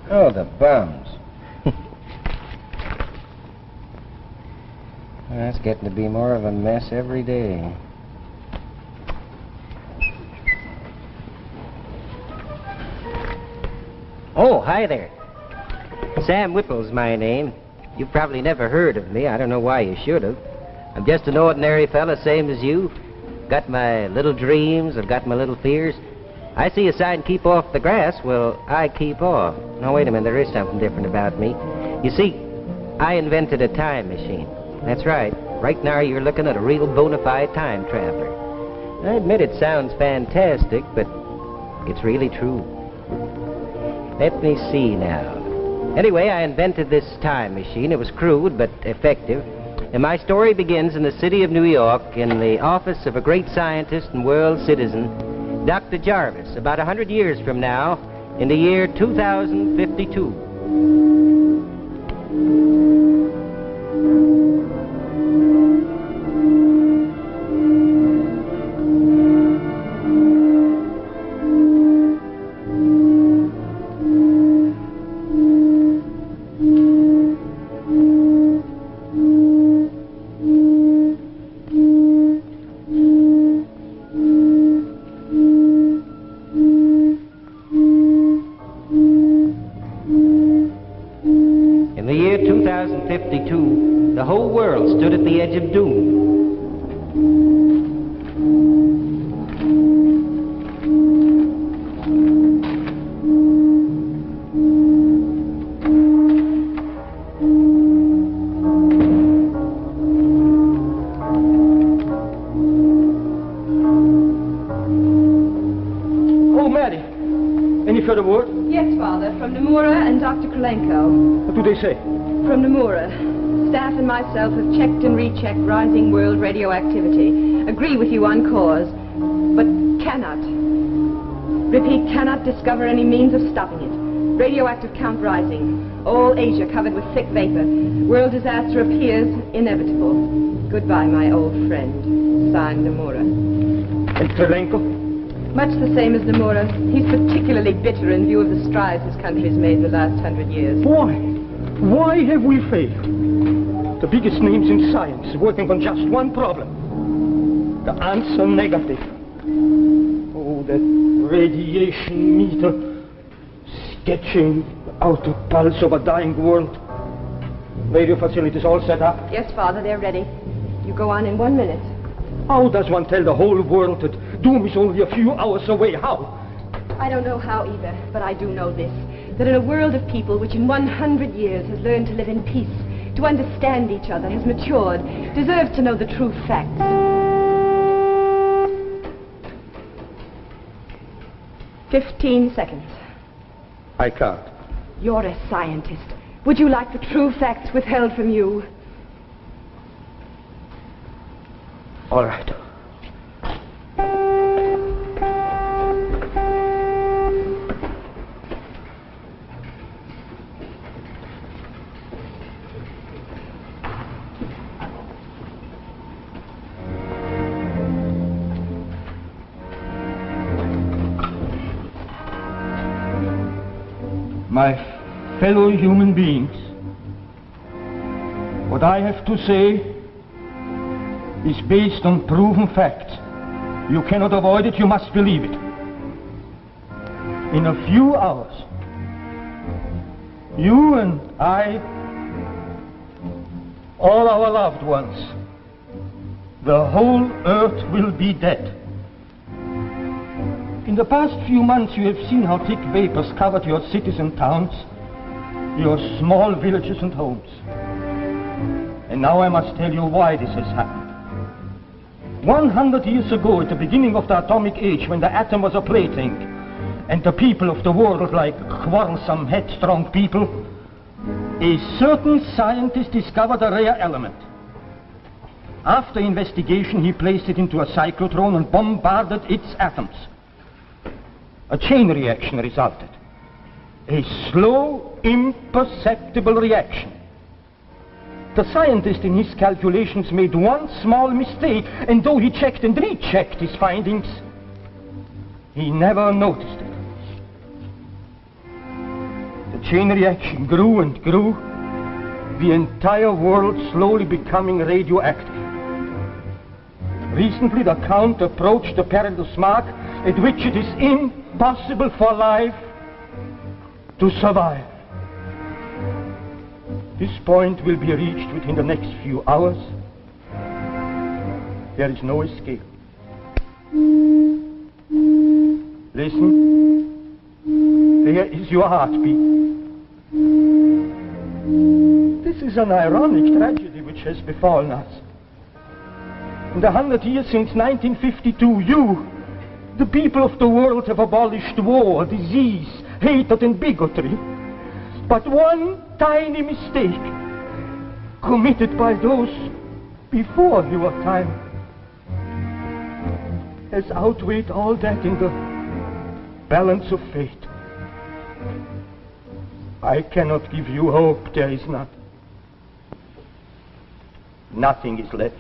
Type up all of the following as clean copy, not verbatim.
Oh, the bums. That's getting to be more of a mess every day. Oh, hi there. Sam Whipple's my name. You've probably never heard of me. I don't know why you should have. I'm just an ordinary fella, same as you. Got my little dreams, I've got my little fears. I see a sign, keep off the grass. Well, I keep off. No, wait a minute, there is something different about me. You see, I invented a time machine. That's right. Right now you're looking at a real bona fide time traveler. I admit it sounds fantastic, but it's really true. Let me see now. Anyway, I invented this time machine. It was crude, but effective. And my story begins in the city of New York, in the office of a great scientist and world citizen, Dr. Jarvis, about 100 years from now, in the year 2052. The whole world stood at the edge of doom. Oh, Mary, any further word? Yes, Father, from Nomura and Dr. Krolenko. What do they say? From Nomura. Staff and myself have checked and rechecked rising world radioactivity. Agree with you on cause, but cannot. Repeat, cannot discover any means of stopping it. Radioactive count rising. All Asia covered with thick vapor. World disaster appears inevitable. Goodbye, my old friend. Signed, Nomura. And Krolenko? Much the same as Nomura. He's particularly bitter in view of the strides his country's made the last 100 years. Why? Why have we failed? The biggest names in science working on just one problem. The answer negative. Oh, that radiation meter sketching out the pulse of a dying world. Radio facilities all set up? Yes, Father, they're ready. You go on in 1 minute. How does one tell the whole world that doom is only a few hours away? How? I don't know how either, but I do know this. That in a world of people which in 100 years has learned to live in peace, to understand each other, has matured, deserves to know the true facts. "15 seconds. I can't. You're a scientist. Would you like the true facts withheld from you? All right. My fellow human beings, what I have to say is based on proven facts. You cannot avoid it, you must believe it. In a few hours, you and I, all our loved ones, the whole earth will be dead. In the past few months, you have seen how thick vapors covered your cities and towns, your small villages and homes. And now I must tell you why this has happened. 100 years ago, at the beginning of the atomic age, when the atom was a plaything, and the people of the world, like quarrelsome, headstrong people, a certain scientist discovered a rare element. After investigation, he placed it into a cyclotron and bombarded its atoms. A chain reaction resulted. A slow, imperceptible reaction. The scientist in his calculations made one small mistake, and though he checked and rechecked his findings, he never noticed it. The chain reaction grew and grew, the entire world slowly becoming radioactive. Recently, the Count approached the perilous mark at which it is impossible for life to survive. This point will be reached within the next few hours. There is no escape. Listen. There is your heartbeat. This is an ironic tragedy which has befallen us. In the 100 years since 1952, you, the people of the world, have abolished war, disease, hatred, and bigotry. But one tiny mistake, committed by those before your time, has outweighed all that in the balance of fate. I cannot give you hope. There is none. Nothing is left.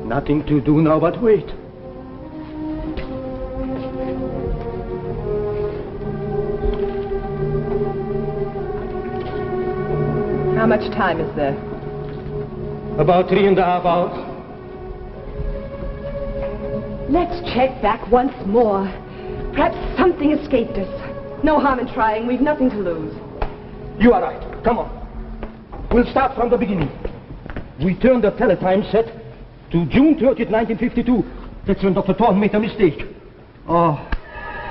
Nothing to do now but wait. How much time is there? About 3.5 hours. Let's check back once more. Perhaps something escaped us. No harm in trying. We've nothing to lose. You are right. Come on. We'll start from the beginning. We turned the teletime set to June 30th, 1952. That's when Dr. Thorne made a mistake. Oh,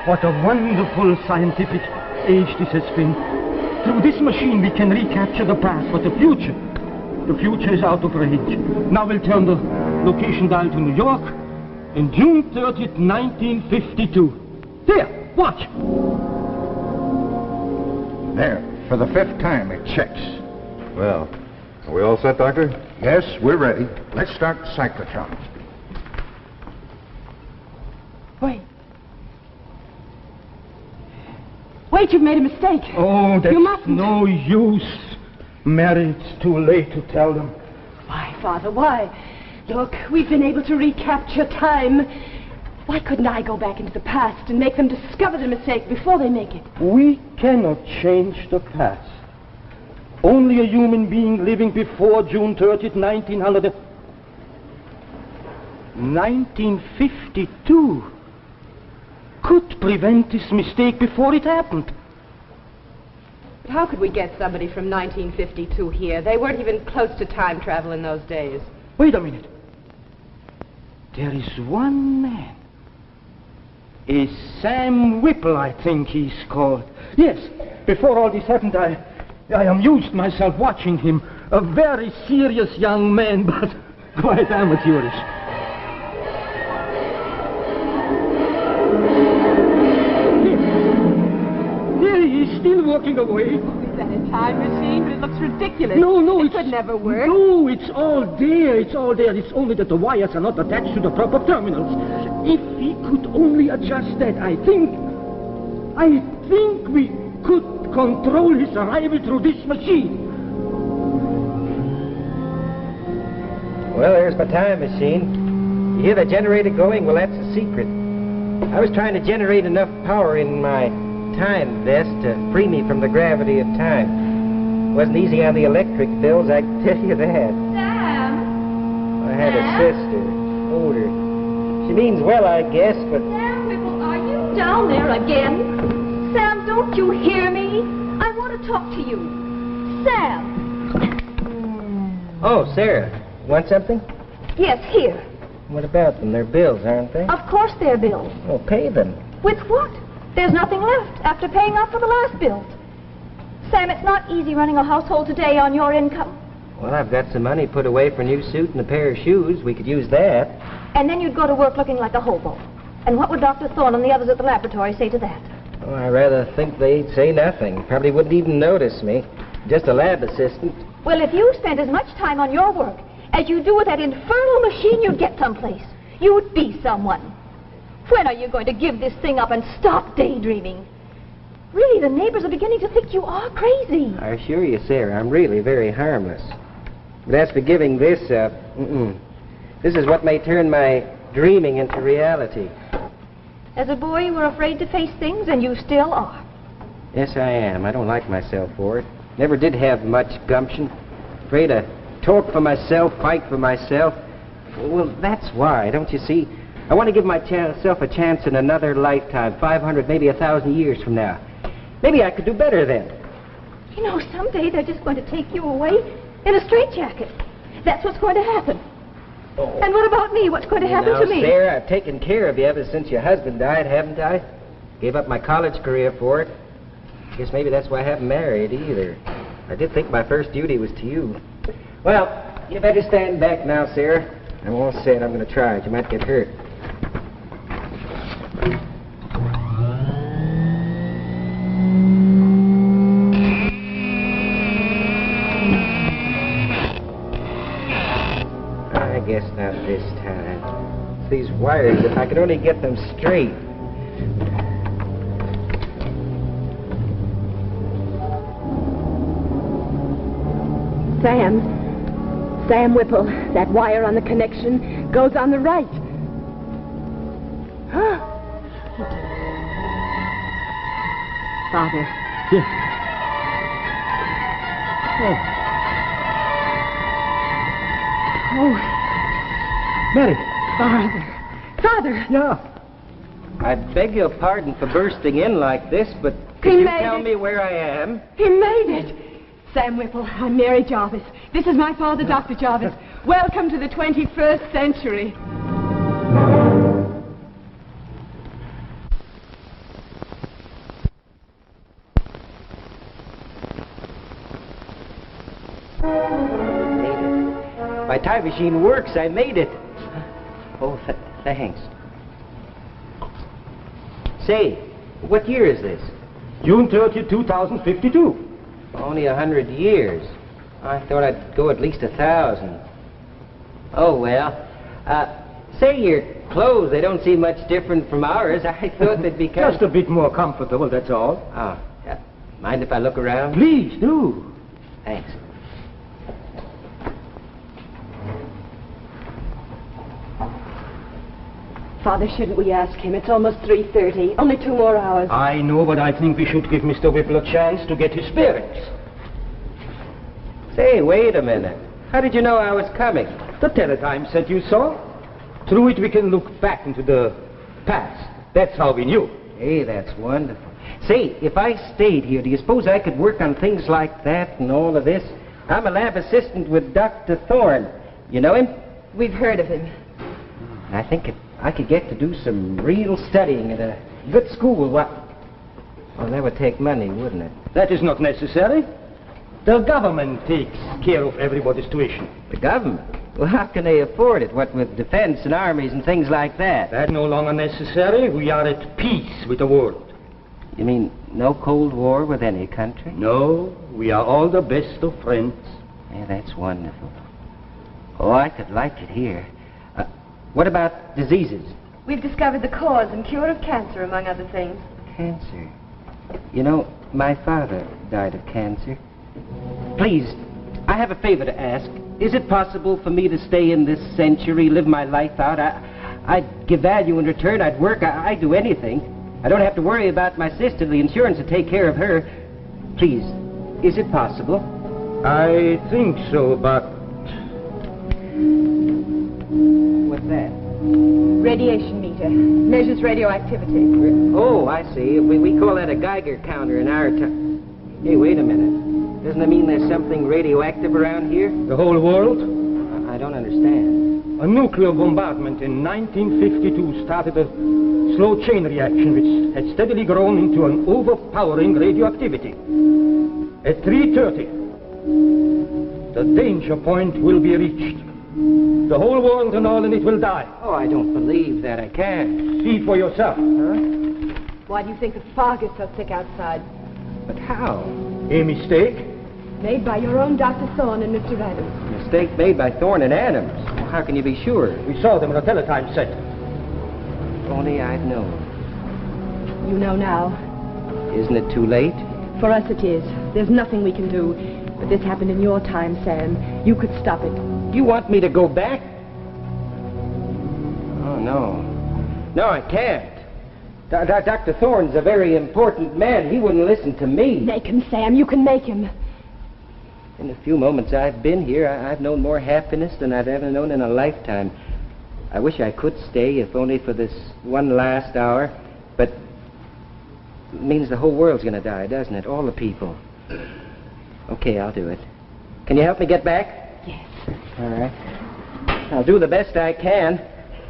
what a wonderful scientific age this has been. Through this machine we can recapture the past, but the future is out of range. Now we'll turn the location dial to New York, and June 30th, 1952. There, watch. There, for the 5th time it checks. Well, are we all set, Doctor? Yes, we're ready. Let's start the cyclotron. Wait. Wait, you've made a mistake. Oh, that's You mustn't. no use. Mary, it's too late to tell them. Why, Father, why? Look, we've been able to recapture time. Why couldn't I go back into the past and make them discover the mistake before they make it? We cannot change the past. Only a human being living before June 30th, 1952 could prevent this mistake before it happened. But how could we get somebody from 1952 here? They weren't even close to time travel in those days. Wait a minute. There is one man. A Sam Whipple, I think he's called. Yes, before all this happened, I amused myself watching him. A very serious young man, but quite amateurish. There he is, still walking away. Is that a time machine? But it looks ridiculous. No, it could never work. No, it's all there. It's all there. It's only that the wires are not attached to the proper terminals. If he could only adjust that, I think we could control his arrival through this machine. Well, there's my time machine. You hear the generator going? Well, that's the secret. I was trying to generate enough power in my time vest to free me from the gravity of time. Wasn't easy on the electric bills, I can tell you that. Sam? I had a sister, older. She means well, I guess, but... Sam Whipple, are you down there again? Sam, don't you hear me? I want to talk to you. Sam! Oh, Sarah, want something? Yes, here. What about them? They're bills, aren't they? Of course they're bills. Oh, pay them. With what? There's nothing left after paying up for the last bill. Sam, it's not easy running a household today on your income. Well, I've got some money put away for a new suit and a pair of shoes. We could use that. And then you'd go to work looking like a hobo. And what would Dr. Thorne and the others at the laboratory say to that? Oh, I rather think they'd say nothing. Probably wouldn't even notice me. Just a lab assistant. Well, if you spent as much time on your work as you do with that infernal machine, you'd get someplace. You'd be someone. When are you going to give this thing up and stop daydreaming? Really, the neighbors are beginning to think you are crazy. I assure you, Sarah, I'm really very harmless. But as for giving this up, this is what may turn my dreaming into reality. As a boy, you were afraid to face things, and you still are. Yes, I am. I don't like myself for it. Never did have much gumption. Afraid to talk for myself, fight for myself. Well, that's why, don't you see? I want to give myself a chance in another lifetime, 500, maybe 1,000 years from now. Maybe I could do better then. You know, someday they're just going to take you away in a straitjacket. That's what's going to happen. Oh. And what about me? What's going to happen to me? Sarah, I've taken care of you ever since your husband died, haven't I? Gave up my college career for it. Guess maybe that's why I haven't married either. I did think my first duty was to you. Well, you better stand back now, Sarah. I'm all set. I'm going to try it. You might get hurt. I guess not this time. It's these wires, if I could only get them straight. Sam Whipple, that wire on the connection goes on the right. Father. Yeah. Oh, Mary. Father. Yeah. I beg your pardon for bursting in like this, but could He you made tell it. me where I am? He made it. Sam Whipple, I'm Mary Jarvis. This is my father, Dr. Jarvis. Welcome to the 21st century. Made it. My time machine works. I made it. Oh, thanks. Say, what year is this? June 30, 2052. Only 100 years. I thought I'd go at least 1,000. Oh, well. Say, your clothes, they don't seem much different from ours. I thought they'd be kind Just a bit more comfortable, that's all. Oh, yeah. Mind if I look around? Please do. Thanks. Father, shouldn't we ask him? It's almost 3:30. Only 2 more hours. I know, but I think we should give Mr. Whipple a chance to get his bearings. Say, wait a minute. How did you know I was coming? The teletype said you saw. Through it we can look back into the past. That's how we knew. Hey, that's wonderful. Say, if I stayed here, do you suppose I could work on things like that and all of this? I'm a lab assistant with Dr. Thorne. You know him? We've heard of him. I think if I could get to do some real studying at a good school, well, that would take money, wouldn't it? That is not necessary. The government takes care of everybody's tuition. The government? Well, how can they afford it, what with defense and armies and things like that? That's no longer necessary. We are at peace with the world. You mean no Cold War with any country? No, we are all the best of friends. Yeah, that's wonderful. Oh, I could like it here. What about diseases? We've discovered the cause and cure of cancer, among other things. Cancer. You know, my father died of cancer. Please, I have a favor to ask. Is it possible for me to stay in this century, live my life out? I'd give value in return. I'd work. I'd do anything. I don't have to worry about my sister. The insurance will take care of her. Please, is it possible? I think so, but... What's that? Radiation meter. Measures radioactivity. Oh, I see. We call that a Geiger counter in our time. Hey, wait a minute. Doesn't that mean there's something radioactive around here? The whole world? I don't understand. A nuclear bombardment in 1952 started a slow chain reaction which has steadily grown into an overpowering radioactivity. At 3:30, the danger point will be reached. The whole world and all in it will die. Oh, I don't believe that. I can't. See for yourself. Why do you think the fog is so thick outside? But how? A mistake? Made by your own Dr. Thorne and Mr. Adams. Mistake made by Thorne and Adams. Well, how can you be sure? We saw them on a teletype set. If only I'd known. You know now. Isn't it too late? For us it is. There's nothing we can do. But this happened in your time, Sam. You could stop it. You want me to go back? Oh, no. No, I can't. Dr. Thorne's a very important man. He wouldn't listen to me. Make him, Sam. You can make him. In the few moments I've been here, I've known more happiness than I've ever known in a lifetime. I wish I could stay, if only for this one last hour. But it means the whole world's going to die, doesn't it? All the people. Okay, I'll do it. Can you help me get back? Yes. All right. I'll do the best I can.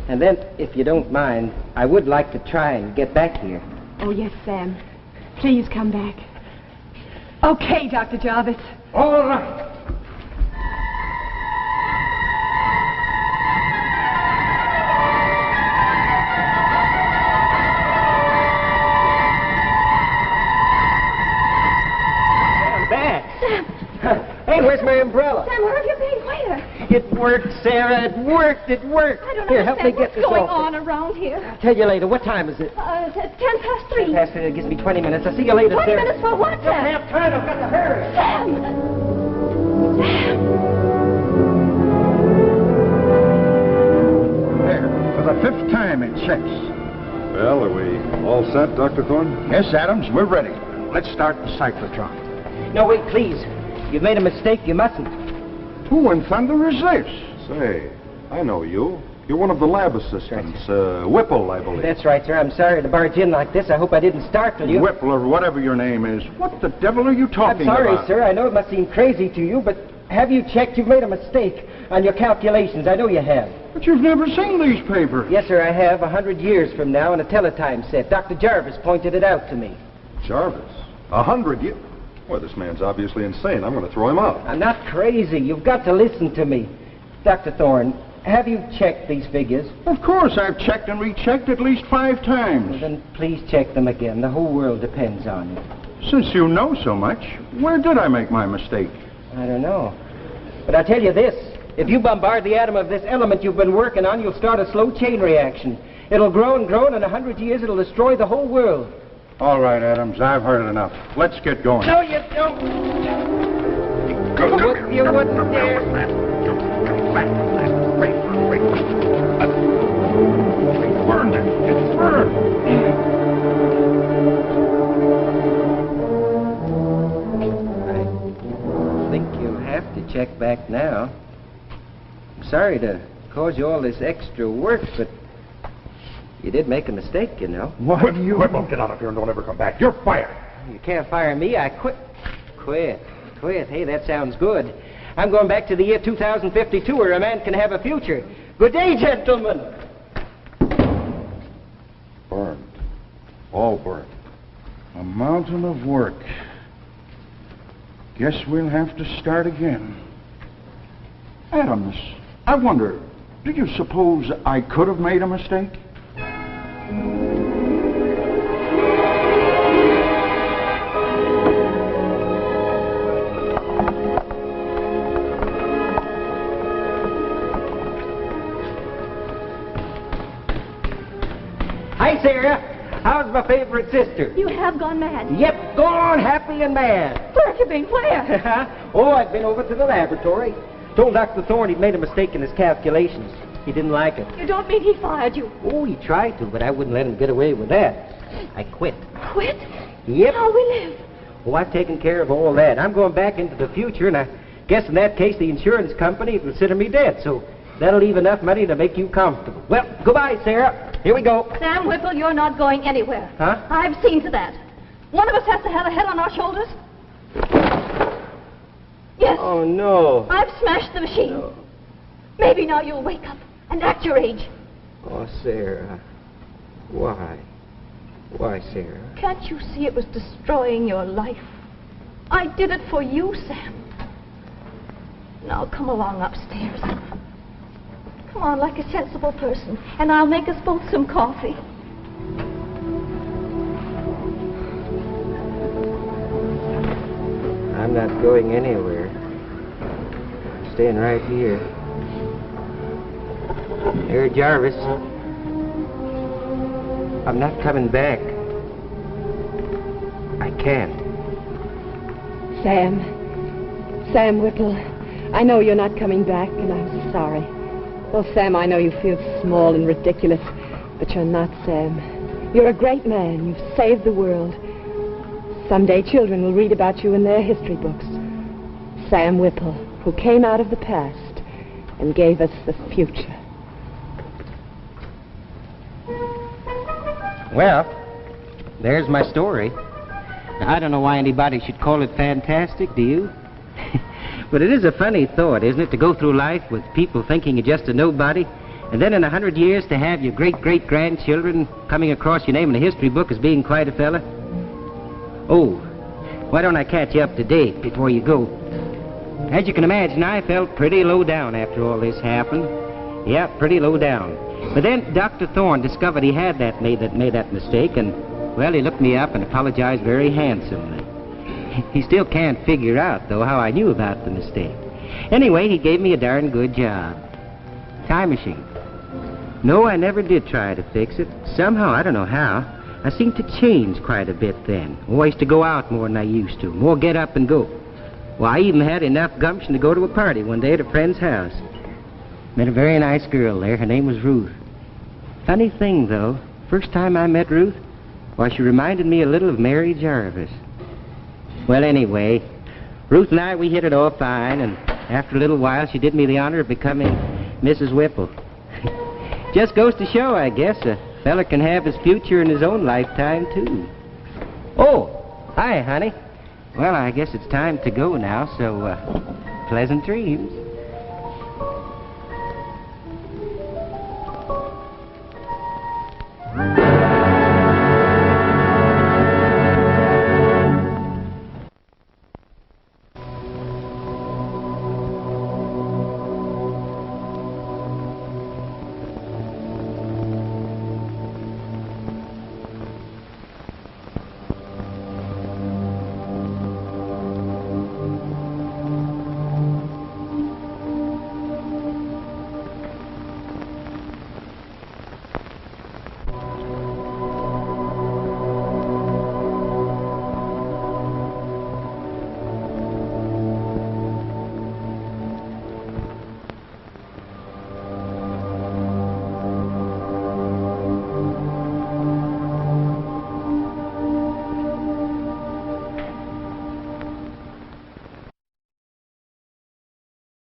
And then, if you don't mind, I would like to try and get back here. Oh, yes, Sam. Please come back. Okay, Dr. Jarvis. All right. I'm back. Sam! Hey, where's my umbrella? Sam, where have you been? Where? It worked, Sarah. It worked. It worked. I don't Here, help me understand get what's this going off. on around here. I'll tell you later. What time is it? It's 10 past 3. Past it. It gives me 20 minutes. I'll see you later, 20 Sarah. minutes for what, Don't Sam? have time. I've got to hurry. Sam! There, for the 5th time it checks. Well, are we all set, Dr. Thorne? Yes, Adams, we're ready. Let's start the cyclotron. No, wait, please. You've made a mistake. You mustn't. Who in thunder is this? Say, I know you. You're one of the lab assistants. Whipple, I believe. That's right, sir. I'm sorry to barge in like this. I hope I didn't startle you. Whipple or whatever your name is. What the devil are you I'm talking sorry, about? sir. I know it must seem crazy to you, but have you checked? You've made a mistake on your calculations. I know you have. But you've never seen these papers. Yes, sir, I have. 100 years from now in a teletime set. Dr. Jarvis pointed it out to me. Jarvis. 100 years. Well, this man's obviously insane. I'm going to throw him out. I'm not crazy. You've got to listen to me. Dr. Thorne, have you checked these figures? Of course, I've checked and rechecked at least 5 times. Then please check them again. The whole world depends on it. Since you know so much, where did I make my mistake? I don't know. But I'll tell you this. If you bombard the atom of this element you've been working on, you'll start a slow chain reaction. It'll grow and grow, and in 100 years it'll destroy the whole world. All right, Adams, I've heard it enough. Let's get going. No, you don't. You wouldn't dare. Burned it. It's burned. I think you'll have to check back now. I'm sorry to cause you all this extra work, but you did make a mistake, you know. What do you... Whipple, get out of here and don't ever come back. You're fired. You can't fire me. I quit. Quit. Hey, that sounds good. I'm going back to the year 2052 where a man can have a future. Good day, gentlemen. Burned. All burned. A mountain of work. Guess we'll have to start again. Adams, I wonder, do you suppose I could have made a mistake? Hi, Sarah. How's my favorite sister? You have gone mad. Yep, gone happy and mad. Where have you been? Where? Oh, I've been over to the laboratory. Told Dr. Thorne he'd made a mistake in his calculations. He didn't like it. You don't mean he fired you? Oh, he tried to, but I wouldn't let him get away with that. I quit. Quit? Yep. How we live? Oh, I've taken care of all that. I'm going back into the future, and I guess in that case the insurance company will consider me dead, so that'll leave enough money to make you comfortable. Well, goodbye, Sarah. Here we go. Sam Whipple, you're not going anywhere. Huh? I've seen to that. One of us has to have a head on our shoulders. Yes. Oh, no. I've smashed the machine. No. Maybe now you'll wake up and act your age. Oh, Sarah. Why? Why, Sarah? Can't you see it was destroying your life? I did it for you, Sam. Now come along upstairs. Come on like a sensible person, and I'll make us both some coffee. I'm not going anywhere. I'm staying right here. Here, Jarvis. I'm not coming back. I can. Sam Whipple, I know you're not coming back, and I'm sorry. Oh, Sam, I know you feel small and ridiculous, but you're not, Sam. You're a great man. You've saved the world. Someday children will read about you in their history books. Sam Whipple, who came out of the past and gave us the future. Well, there's my story. Now, I don't know why anybody should call it fantastic, do you? But it is a funny thought, isn't it, to go through life with people thinking you're just a nobody, and then in 100 years to have your great-great-grandchildren coming across your name in a history book as being quite a fella? Oh, why don't I catch you up to date before you go? As you can imagine, I felt pretty low down after all this happened. Yeah, pretty low down. But then Dr. Thorne discovered he had made that mistake, and, well, he looked me up and apologized very handsomely. He still can't figure out, though, how I knew about the mistake. Anyway, he gave me a darn good job. Time machine. No, I never did try to fix it. Somehow, I don't know how, I seemed to change quite a bit then. Oh, I used to go out more than I used to, more get up and go. Well, I even had enough gumption to go to a party one day at a friend's house. Met a very nice girl there. Her name was Ruth. Funny thing, though, first time I met Ruth, why, she reminded me a little of Mary Jarvis. Well, anyway, Ruth and I, we hit it off fine, and after a little while, she did me the honor of becoming Mrs. Whipple. Just goes to show, I guess, a fella can have his future in his own lifetime, too. Oh, hi, honey. Well, I guess it's time to go now, so pleasant dreams.